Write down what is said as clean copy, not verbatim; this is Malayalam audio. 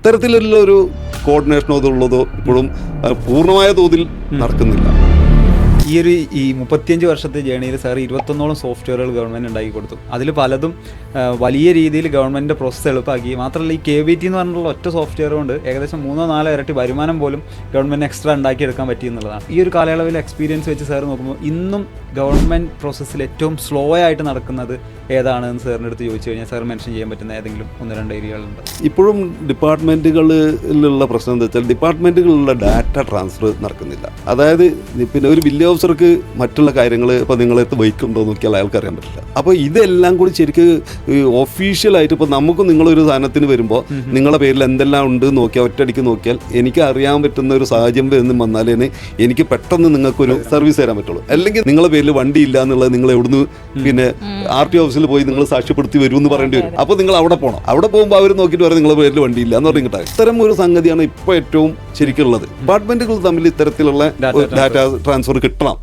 അത്തരത്തിലുള്ള ഒരു കോർഡിനേഷനോ അതുള്ളതോ ഇപ്പോഴും പൂർണ്ണമായ തോതിൽ നടക്കുന്നില്ല. ഈ 35 വർഷത്തെ ജേണിയിൽ സാർ 21ഓളം സോഫ്റ്റ്വെയറുകൾ ഗവൺമെൻറ് ഉണ്ടാക്കി കൊടുത്തു. അതിൽ പലതും വലിയ രീതിയിൽ ഗവൺമെൻറ്റിൻ്റെ പ്രോസസ്സ് എളുപ്പമാക്കി. മാത്രമല്ല ഈ KVT എന്ന് പറഞ്ഞിട്ടുള്ള ഒറ്റ സോഫ്റ്റ്വെയർ കൊണ്ട് ഏകദേശം 3-4 ഇരട്ടി വരുമാനം പോലും ഗവൺമെൻറ് എക്സ്ട്രാ ഉണ്ടാക്കിയെടുക്കാൻ പറ്റിയെന്നുള്ളതാണ്. ഈ ഒരു കാലയളവിൽ എക്സ്പീരിയൻസ് വെച്ച് സാർ നോക്കുമ്പോൾ ഇന്നും ഗവൺമെൻറ് പ്രോസസ്സിൽ ഏറ്റവും സ്ലോ ആയിട്ട് നടക്കുന്നത് ഏതാണെന്ന് സാറിൻ്റെ അടുത്ത് ചോദിച്ചു കഴിഞ്ഞാൽ സാർ മെൻഷൻ ചെയ്യാൻ പറ്റുന്ന ഏതെങ്കിലും 1-2 ഏരിയകളുണ്ട്? ഇപ്പോഴും ഡിപ്പാർട്ട്മെൻറ്റുകളിലുള്ള പ്രശ്നം എന്താ വെച്ചാൽ ഡിപ്പാർട്ട്മെൻറ്റുകളിലുള്ള ഡാറ്റ ട്രാൻസ്ഫർ നടക്കുന്നില്ല. അതായത് പിന്നെ ഒരു വില്ലേജ് ഓഫീസർക്ക് മറ്റുള്ള കാര്യങ്ങൾ ഇപ്പോൾ നിങ്ങളടുത്ത് വഹിക്കുന്നുണ്ടോ നോക്കിയാൽ അയാൾക്ക് അറിയാൻ പറ്റില്ല. അപ്പോൾ ഇതെല്ലാം കൂടി ശരിക്ക് ഒഫീഷ്യലായിട്ട് ഇപ്പോൾ നമുക്കും നിങ്ങളൊരു സാധനത്തിന് വരുമ്പോൾ നിങ്ങളുടെ പേരിൽ എന്തെല്ലാം ഉണ്ട് നോക്കിയാൽ ഒറ്റയടിക്ക് നോക്കിയാൽ എനിക്ക് അറിയാൻ പറ്റുന്ന ഒരു സാഹചര്യം എന്ന് വന്നാലേ എനിക്ക് പെട്ടെന്ന് നിങ്ങൾക്കൊരു സർവീസ് തരാൻ പറ്റുള്ളൂ. അല്ലെങ്കിൽ നിങ്ങളുടെ പേരിൽ വണ്ടി ഇല്ല എന്നുള്ളത് നിങ്ങൾ എവിടുന്ന് പിന്നെ RTO ഓഫീസിൽ പോയി നിങ്ങൾ സാക്ഷ്യപ്പെടുത്തി വരും എന്ന് പറയേണ്ടി വരും. അപ്പോൾ നിങ്ങൾ അവിടെ പോകണം. അവിടെ പോകുമ്പോൾ അവർ നോക്കിയിട്ട് പറയും നിങ്ങളുടെ പേരിൽ വണ്ടി ഇല്ല എന്ന് പറഞ്ഞിട്ട് ഇത്തരം ഒരു സംഗതിയാണ് ഇപ്പോൾ ഏറ്റവും ശരിക്കുള്ളത്. ഡിപ്പാർട്ട്മെന്റുകൾ തമ്മിൽ ഇത്തരത്തിലുള്ള ഡാറ്റ ട്രാൻസ്ഫർ കിട്ടണം.